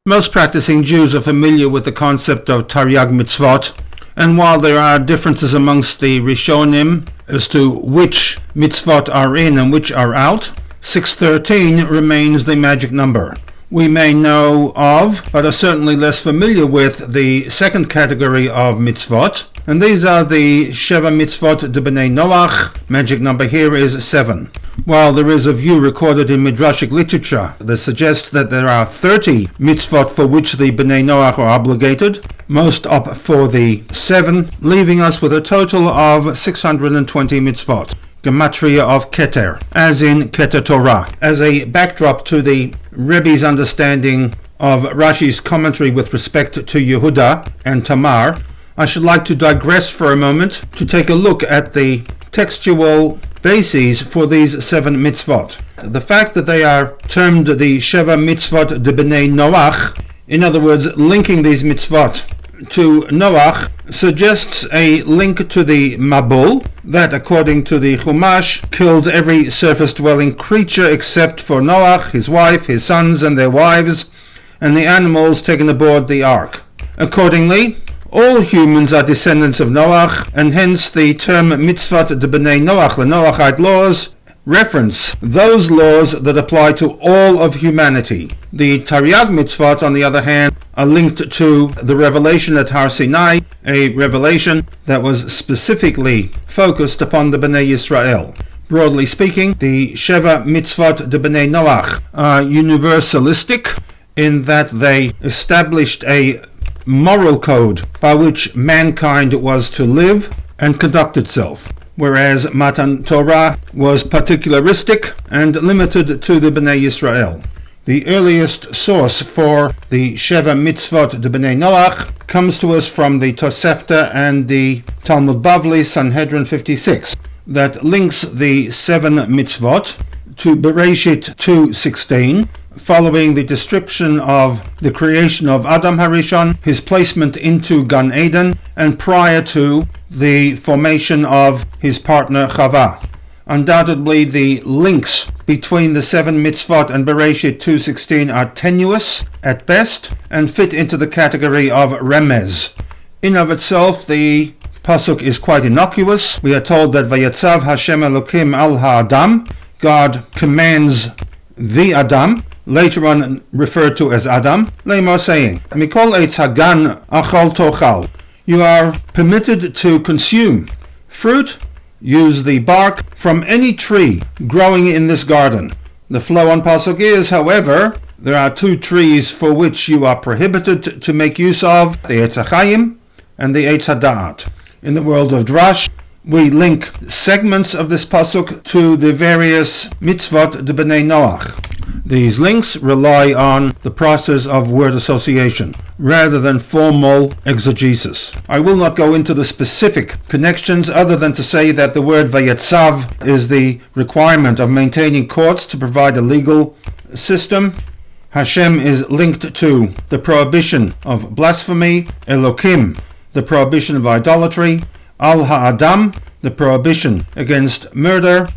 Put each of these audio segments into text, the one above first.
Most practicing Jews are familiar with the concept of Taryag mitzvot, and while there are differences amongst the Rishonim as to which mitzvot are in and which are out, 613 remains the magic number. We may know of, but are certainly less familiar with, the second category of mitzvot, and these are the Sheva mitzvot de B'nai Noach. Magic number here is 7. While there is a view recorded in Midrashic literature that suggests that there are 30 mitzvot for which the B'nai Noach are obligated, most opt for the 7, leaving us with a total of 620 mitzvot. Gematria of Keter, as in Keter Torah. As a backdrop to the Rebbe's understanding of Rashi's commentary with respect to Yehuda and Tamar, I should like to digress for a moment to take a look at the textual bases for these 7 mitzvot. The fact that they are termed the Sheva mitzvot de B'nai Noach, in other words, linking these mitzvot to Noach, suggests a link to the Mabul, that according to the Chumash killed every surface-dwelling creature except for Noach, his wife, his sons and their wives, and the animals taken aboard the ark. Accordingly, all humans are descendants of Noach, and hence the term mitzvot de B'nai Noach, the Noachite laws, reference those laws that apply to all of humanity. The Taryag mitzvot, on the other hand, are linked to the revelation at Har Sinai, a revelation that was specifically focused upon the B'nai Yisrael. Broadly speaking, the Sheva mitzvot de B'nai Noach are universalistic in that they established a moral code by which mankind was to live and conduct itself, whereas MATTAN Torah was particularistic and limited to the B'nai Yisrael. The earliest source for the Sheva mitzvot de B'nai Noach comes to us from the Tosefta and the Talmud Bavli, Sanhedrin 56, that links the 7 mitzvot to Bereshit 2:16, following the description of the creation of Adam Harishon, his placement into Gan Eden, and prior to the formation of his partner Chava. Undoubtedly, the links between the 7 mitzvot and Bereshit 2:16 are tenuous at best and fit into the category of remez. In of itself, the pasuk is quite innocuous. We are told that Vayetzav Hashem Elokim al ha'adam, God commands the Adam, later on referred to as Adam, Lemor saying, Mikol eitz hagan achol tochal, you are permitted to consume fruit, use the bark, from any tree growing in this garden. The flow on pasuk is, however, there are 2 trees for which you are prohibited to make use of, the Eitz HaChaim and the Eitz HaDa'at. In the world of Drash, we link segments of this pasuk to the various mitzvot de B'nai Noach. These links rely on the process of word association rather than formal exegesis. I will not go into the specific connections other than to say that the word vayetzav is the requirement of maintaining courts to provide a legal system. Hashem is linked to the prohibition of blasphemy, Elokim, the prohibition of idolatry, Al Ha'adam, the prohibition against murder,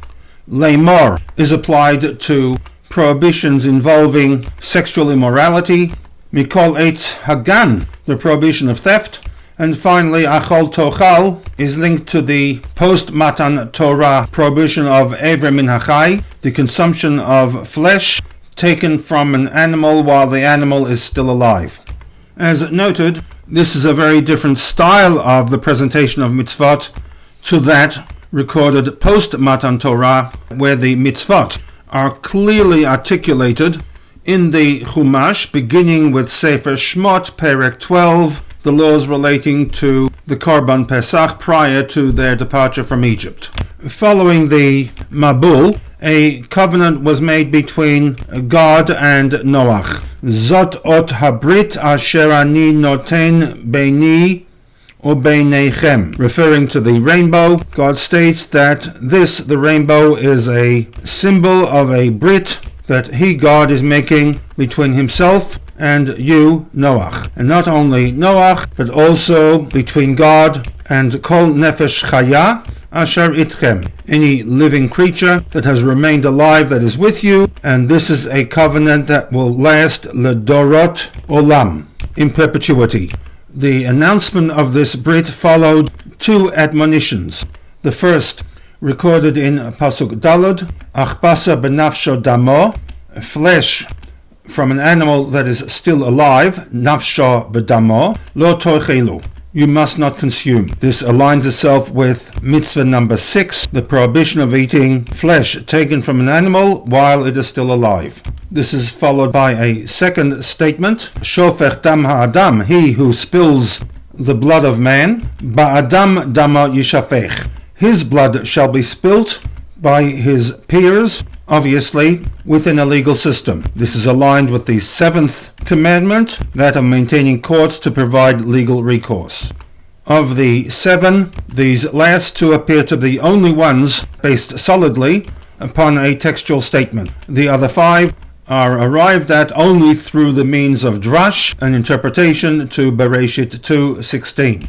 Lemor is applied to prohibitions involving sexual immorality, Mikol Eitz Hagan, the prohibition of theft, and finally Achol Tochal is linked to the post-Matan Torah prohibition of Evre Min HaChai, the consumption of flesh taken from an animal while the animal is still alive. As noted, this is a very different style of the presentation of mitzvot to that recorded post-Matan Torah, where the mitzvot are clearly articulated in the Chumash, beginning with Sefer Shmot, Perek 12, the laws relating to the Korban Pesach prior to their departure from Egypt. Following the Mabul, a covenant was made between God and Noach. Zot ot habrit asher ani noten beini ubeinechem. Referring to the rainbow, God states that this, the rainbow, is a symbol of a brit that he, God, is making between himself and you, Noach. And not only Noach, but also between God and Kol Nefesh Chaya, asher itchem, any living creature that has remained alive that is with you, and this is a covenant that will last ledorot olam, in perpetuity. The announcement of this Brit followed two admonitions. The first, recorded in Pasuk Dalad, Achbasa benafsho damo, flesh from an animal that is still alive, nafsho bedamo, lo tochelu, you must not consume. This aligns itself with mitzvah number 6, the prohibition of eating flesh taken from an animal while it is still alive. This is followed by a second statement, shofech dam ha'adam, he who spills the blood of man, ba'adam dama yishafech, his blood shall be spilt by his peers, obviously within a legal system. This is aligned with the 7th commandment, that of maintaining courts to provide legal recourse. Of the 7, these last 2 appear to be the only ones based solidly upon a textual statement. The other 5 are arrived at only through the means of drash, an interpretation to Bereshit 2:16.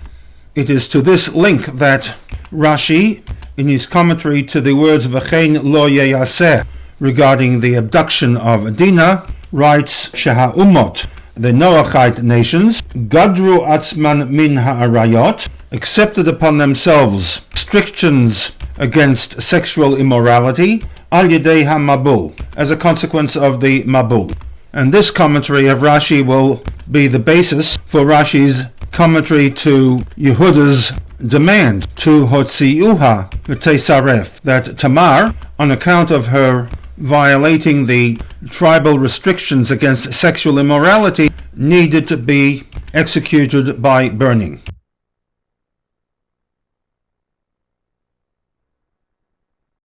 It is to this link that Rashi, in his commentary to the words V'chein lo yeyaseh regarding the abduction of Dinah, writes Sheha Umot, the Noachite nations, Gadru atzman min ha'arayot, accepted upon themselves restrictions against sexual immorality, al yedei ha'mabul, as a consequence of the mabul. And this commentary of Rashi will be the basis for Rashi's commentary to Yehuda's demand to Hotziuha v'teisaref, that Tamar, on account of her violating the tribal restrictions against sexual immorality, needed to be executed by burning.